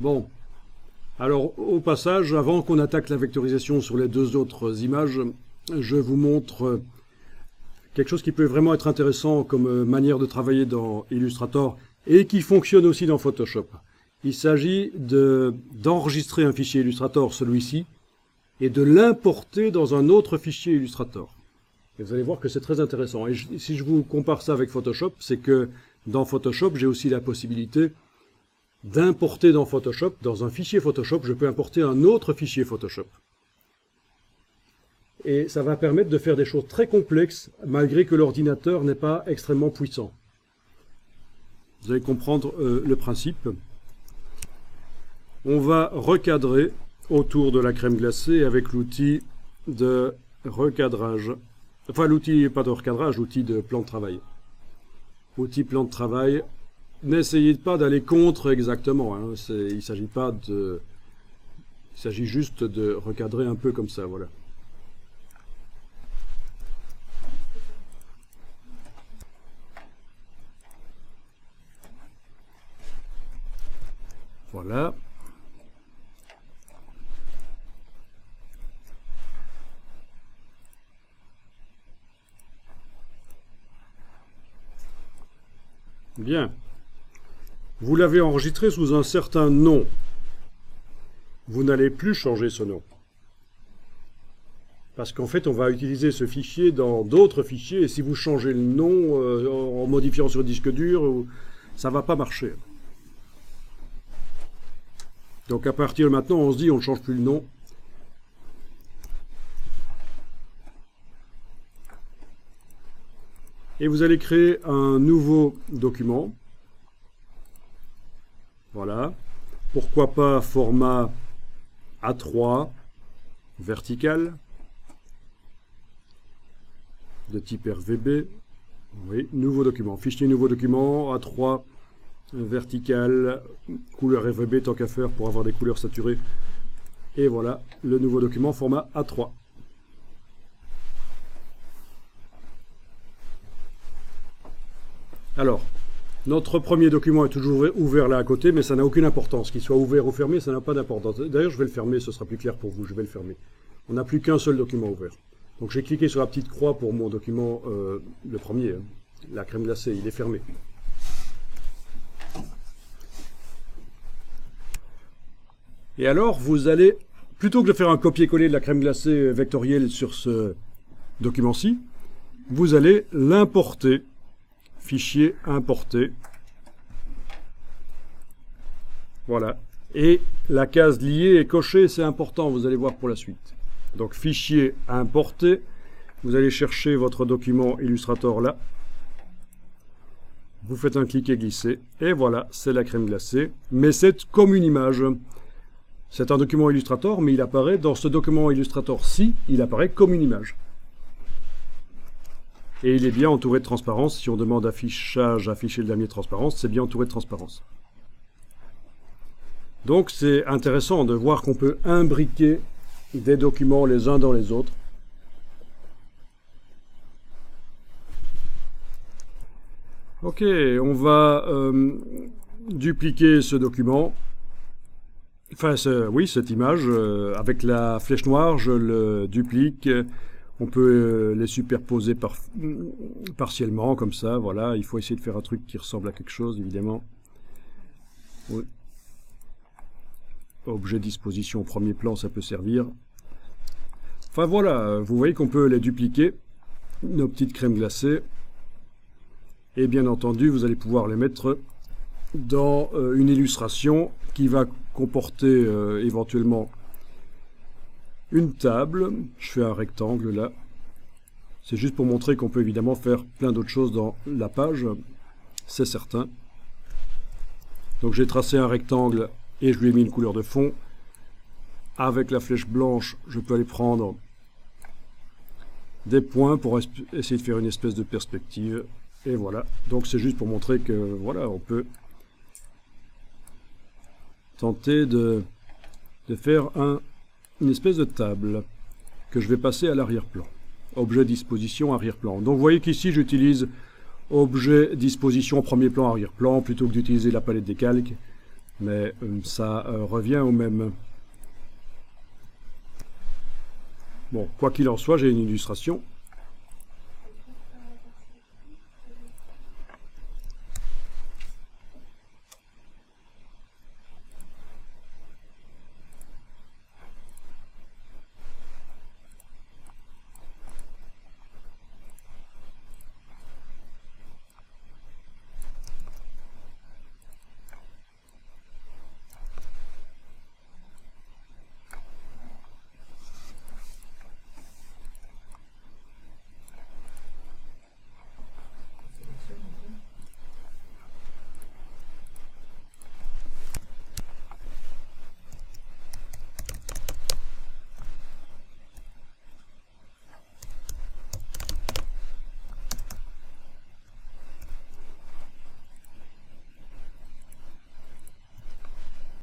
Bon, alors au passage, avant qu'on attaque la vectorisation sur les deux autres images, je vous montre quelque chose qui peut vraiment être intéressant comme manière de travailler dans Illustrator et qui fonctionne aussi dans Photoshop. Il s'agit d'enregistrer un fichier Illustrator, celui-ci, et de l'importer dans un autre fichier Illustrator. Et vous allez voir que c'est très intéressant. Et si je vous compare ça avec Photoshop, c'est que dans Photoshop, j'ai aussi la possibilité d'importer dans Photoshop, dans un fichier Photoshop, je peux importer un autre fichier Photoshop. Et ça va permettre de faire des choses très complexes, malgré que l'ordinateur n'est pas extrêmement puissant. Vous allez comprendre le principe. On va recadrer autour de la crème glacée avec l'outil de recadrage. Enfin, l'outil, pas de recadrage, l'outil de plan de travail. Outil plan de travail. N'essayez pas d'aller contre exactement. Hein. Il s'agit pas de... Il s'agit juste de recadrer un peu comme ça, voilà. Voilà. Bien. Vous l'avez enregistré sous un certain nom. Vous n'allez plus changer ce nom. Parce qu'en fait, on va utiliser ce fichier dans d'autres fichiers, et si vous changez le nom en modifiant sur le disque dur, ça ne va pas marcher. Donc à partir de maintenant, on se dit on ne change plus le nom. Et vous allez créer un nouveau document. Voilà. Pourquoi pas format A3 vertical de type RVB. Oui, nouveau document. Fichier nouveau document A3 vertical, couleur RVB tant qu'à faire pour avoir des couleurs saturées. Et voilà le nouveau document format A3. Alors, notre premier document est toujours ouvert là à côté, mais ça n'a aucune importance. Qu'il soit ouvert ou fermé, ça n'a pas d'importance. D'ailleurs, je vais le fermer, ce sera plus clair pour vous, je vais le fermer. On n'a plus qu'un seul document ouvert. Donc j'ai cliqué sur la petite croix pour mon document, le premier, hein, la crème glacée, il est fermé. Et alors, vous allez, plutôt que de faire un copier-coller de la crème glacée vectorielle sur ce document-ci, vous allez l'importer. Fichier importé. Voilà. Et la case liée est cochée, c'est important, vous allez voir pour la suite. Donc fichier importé, vous allez chercher votre document Illustrator là. Vous faites un clic et glisser, et voilà, c'est la crème glacée. Mais c'est comme une image. C'est un document Illustrator, mais il apparaît dans ce document Illustrator-ci, il apparaît comme une image. Et il est bien entouré de transparence. Si on demande affichage, afficher le damier de transparence, c'est bien entouré de transparence. Donc c'est intéressant de voir qu'on peut imbriquer des documents les uns dans les autres. Ok, on va dupliquer ce document. Enfin, oui, cette image, avec la flèche noire, je le duplique. On peut les superposer partiellement, comme ça, voilà. Il faut essayer de faire un truc qui ressemble à quelque chose, évidemment. Oui. Objet disposition au premier plan, ça peut servir. Enfin voilà, vous voyez qu'on peut les dupliquer, nos petites crèmes glacées. Et bien entendu, vous allez pouvoir les mettre dans une illustration qui va comporter éventuellement une table. Je fais un rectangle là. C'est juste pour montrer qu'on peut évidemment faire plein d'autres choses dans la page. C'est certain. Donc j'ai tracé un rectangle et je lui ai mis une couleur de fond. Avec la flèche blanche, je peux aller prendre des points pour essayer de faire une espèce de perspective. Et voilà. Donc c'est juste pour montrer que voilà, on peut tenter de faire une espèce de table que je vais passer à l'arrière-plan. Objet disposition arrière-plan. Donc vous voyez qu'ici j'utilise objet disposition premier plan arrière-plan plutôt que d'utiliser la palette des calques. mais ça revient au même. Bon, quoi qu'il en soit, j'ai une illustration.